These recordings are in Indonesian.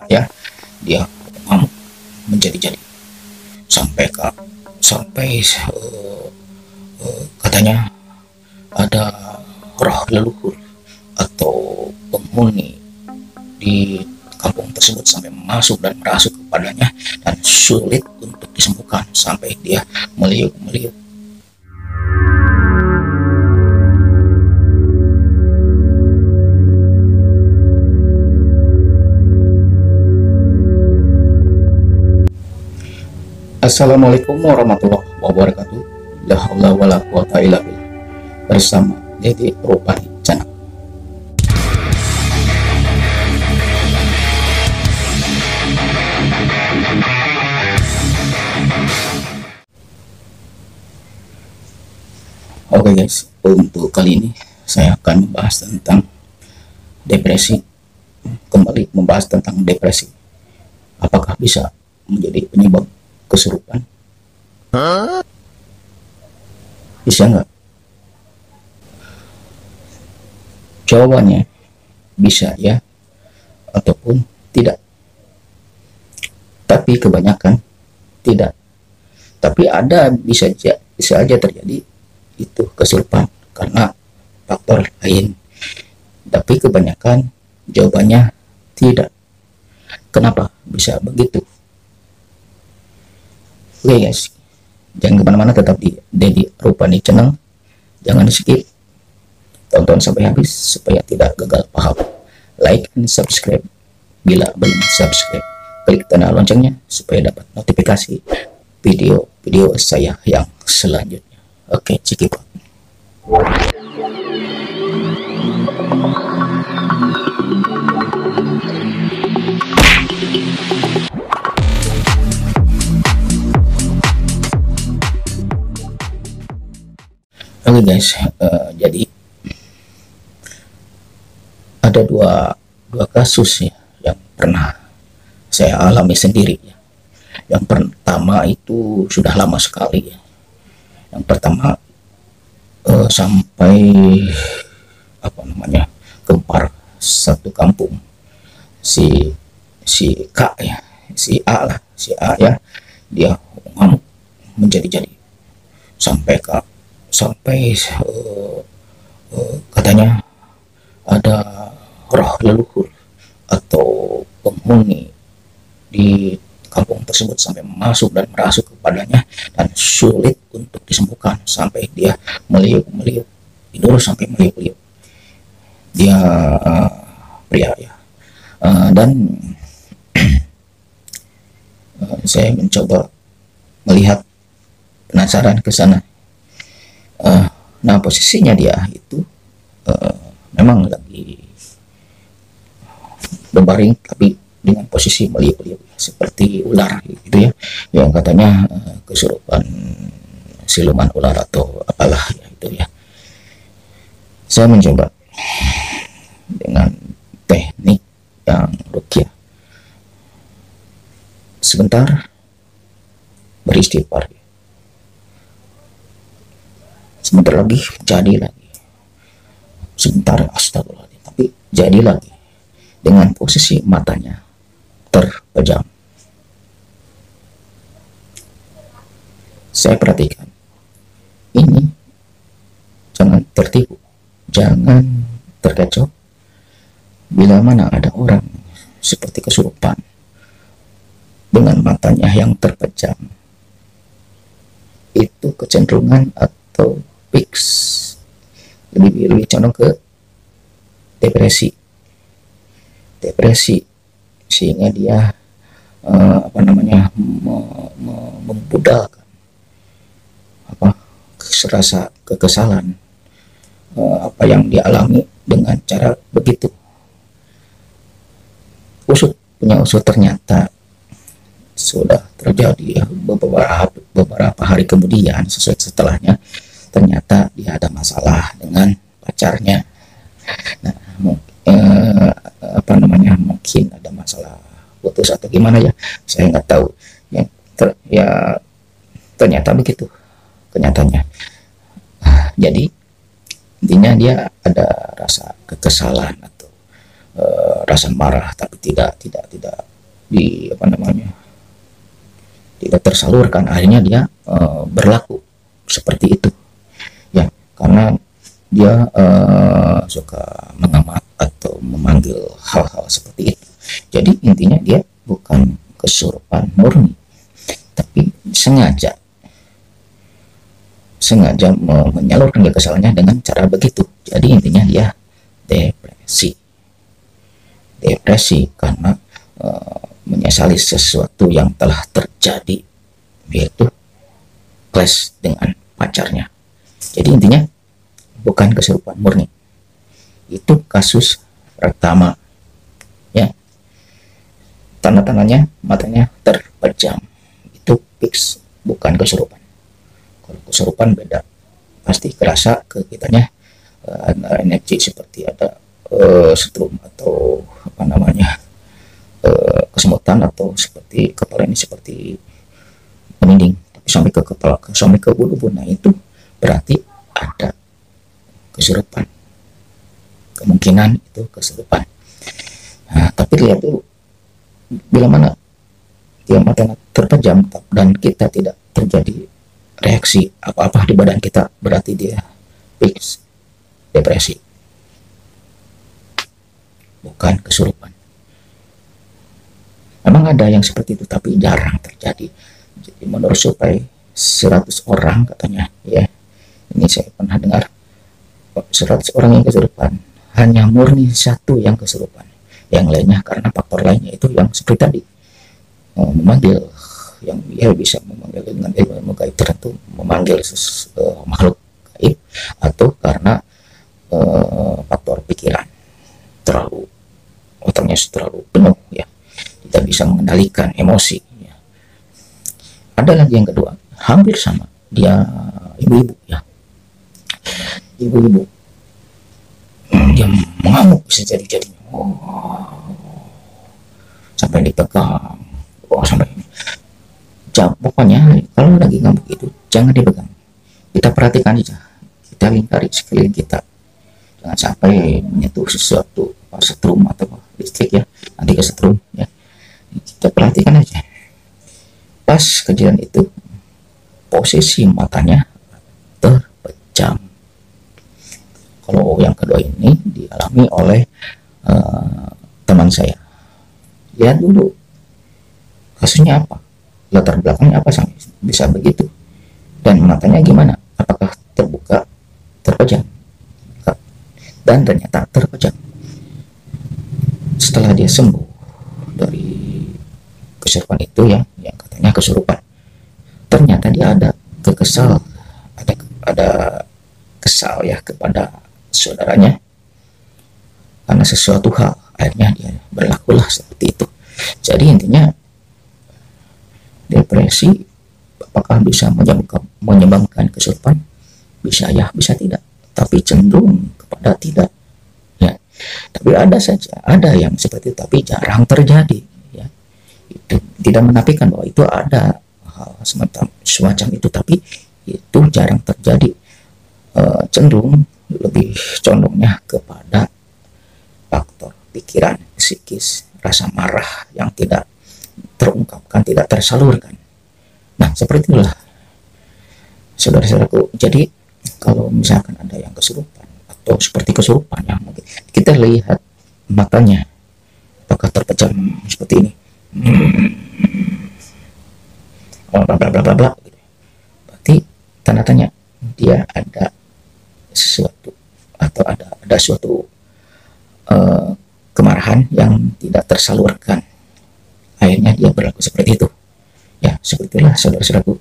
ya, dia ngamuk menjadi-jadi sampai katanya ada roh leluhur atau penghuni di kampung tersebut sampai masuk dan merasuk kepadanya dan sulit untuk disembuhkan sampai dia meliuk-meliuk. Assalamualaikum warahmatullahi wabarakatuh. La haula wala quwata illa billah. Bersama Deddy Rupani Channel. Oke guys, untuk kali ini saya akan membahas tentang depresi. Kembali membahas tentang depresi. Apakah bisa menjadi penyebab kesurupan? Bisa nggak? Jawabannya bisa ya, ataupun tidak. Tapi kebanyakan tidak. Tapi ada bisa aja terjadi itu kesurupan karena faktor lain. Tapi kebanyakan jawabannya tidak. Kenapa bisa begitu? Oke guys, jangan kemana-mana, tetap di Deddy Rupani Channel. Jangan di skip, tonton sampai habis supaya tidak gagal paham. Like dan subscribe. Bila belum subscribe, klik tanda loncengnya supaya dapat notifikasi video-video saya yang selanjutnya. Oke, cikipot. Oke guys, jadi ada dua kasus ya yang pernah saya alami sendiri ya. Yang pertama itu sudah lama sekali ya. Yang pertama sampai gempar satu kampung, si K ya, si A ya, dia ngamuk menjadi-jadi sampai katanya ada roh leluhur atau penghuni di kampung tersebut sampai masuk dan merasuk kepadanya dan sulit untuk disembuhkan sampai dia meliuk-meliuk, tidur sampai meliuk-liuk. Dia pria ya, dan saya mencoba melihat, penasaran ke sana. Nah, posisinya dia itu memang lagi berbaring tapi dengan posisi meliuk-liuk seperti ular gitu ya, yang katanya kesurupan siluman ular atau apalah ya itu ya. Saya mencoba dengan teknik yang ruqyah, sebentar beristighfar, sebentar lagi jadi lagi, sebentar astagfirullahaladzim, tapi jadi lagi, dengan posisi matanya terpejam. Saya perhatikan, ini jangan tertipu, jangan terkecoh bila mana ada orang seperti kesurupan dengan matanya yang terpejam. Itu kecenderungan atau fix lebih condong ke depresi, sehingga dia membudalkan rasa kekesalan apa yang dialami dengan cara begitu. Punya usut ternyata sudah terjadi beberapa hari kemudian, setelahnya ternyata dia ada masalah dengan pacarnya. Nah, mungkin ada masalah putus atau gimana ya, saya nggak tahu ya, ternyata begitu kenyataannya. Jadi intinya dia ada rasa kekesalan atau rasa marah, tapi tidak di apa namanya tidak tersalurkan, akhirnya dia berlaku seperti itu ya, karena dia suka mengamat atau memanggil hal-hal seperti itu. Jadi intinya dia bukan kesurupan murni, tapi sengaja menyalurkan kekesalannya dengan cara begitu. Jadi intinya dia depresi karena menyesali sesuatu yang telah terjadi, yaitu clash dengan pacarnya. Jadi intinya bukan kesurupan murni. Itu kasus pertama ya. Tanda-tandanya matanya terpejam, itu fix bukan kesurupan. Kalau kesurupan beda, pasti kerasa ke kitanya energi seperti ada setrum atau apa namanya kesemutan, atau seperti kepala ini seperti meninding tapi sampai ke kepala, sampai ke bulu-bulu. Nah itu berarti ada kesurupan, kemungkinan itu kesurupan. Nah, tapi lihat dulu, bila mana dia mata terpejam dan kita tidak terjadi reaksi apa-apa di badan kita, berarti dia fix depresi, bukan kesurupan. Memang ada yang seperti itu, tapi jarang terjadi. Jadi menurut survei 100 orang katanya ya, ini saya pernah dengar, 100 orang yang kesurupan hanya murni satu yang kesurupan, yang lainnya karena faktor lainnya itu yang seperti tadi, memanggil, yang dia bisa memanggil dengan ilmu gaib tertentu, memanggil makhluk gaib, atau karena faktor pikiran, terlalu otaknya terlalu penuh ya, tidak bisa mengendalikan emosi ya. Ada lagi yang kedua, hampir sama, dia ibu-ibu ya, ibu-ibu dia mengamuk bisa jadi-jadinya, sampai dipegang, sampai pokoknya kalau lagi ngamuk itu jangan dipegang, kita perhatikan aja, kita lingkari sekeliling kita, jangan sampai menyentuh sesuatu, setrum atau listrik ya, nanti ke setrum ya, kita perhatikan aja. Pas kejadian itu posisi matanya terpejam. Kalau yang kedua ini dialami oleh teman saya. Lihat dulu kasusnya apa, latar belakangnya apa sampai bisa begitu, dan matanya gimana, apakah terbuka, terpejam, dan ternyata terpejam. Setelah dia sembuh dari kesurupan itu ya, yang katanya kesurupan, ternyata dia ada kesal ya kepada saudaranya karena sesuatu hal, akhirnya dia berlakulah seperti itu. Jadi intinya depresi apakah bisa menyebabkan kesurupan? Bisa ya, bisa tidak, tapi cenderung kepada tidak ya. Tapi ada yang seperti itu, tapi jarang terjadi ya. Itu tidak menafikan bahwa itu ada hal semacam itu, tapi itu jarang terjadi. Cenderung lebih condongnya kepada faktor pikiran, psikis, rasa marah yang tidak terungkapkan, tidak tersalurkan. Nah seperti itulah saudara-saudaraku. Jadi kalau misalkan ada yang kesurupan atau seperti kesurupan ya, mungkin kita lihat matanya apakah terpejam seperti ini, bla bla bla bla bla gitu. Berarti tanda tanya dia ada sesuatu, atau ada suatu kemarahan yang tidak tersalurkan, akhirnya dia berlaku seperti itu ya. Seperti itulah saudara-saudaraku,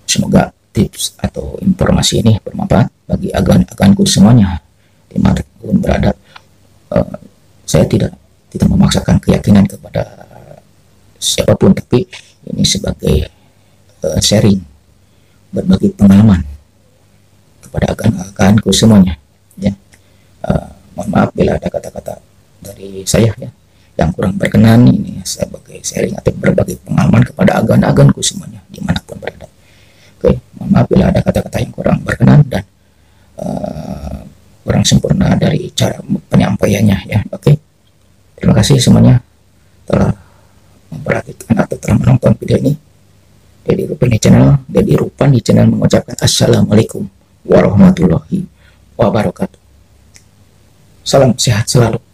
semoga tips atau informasi ini bermanfaat bagi agan-aganku semuanya dimanapun berada. Saya tidak memaksakan keyakinan kepada siapapun, tapi ini sebagai sharing, berbagi pengalaman kepada agan-aganku semuanya ya. Mohon maaf bila ada kata-kata dari saya ya yang kurang berkenan. Ini sebagai sharing atau berbagi pengalaman kepada agan-aganku semuanya dimanapun berada. Oke, mohon maaf bila ada kata-kata yang kurang berkenan dan kurang sempurna dari cara penyampaiannya ya. Oke, terima kasih semuanya telah memperhatikan atau telah menonton video ini. Dedi Rupani channel mengucapkan assalamualaikum warahmatullahi wabarakatuh. Salam sehat selalu.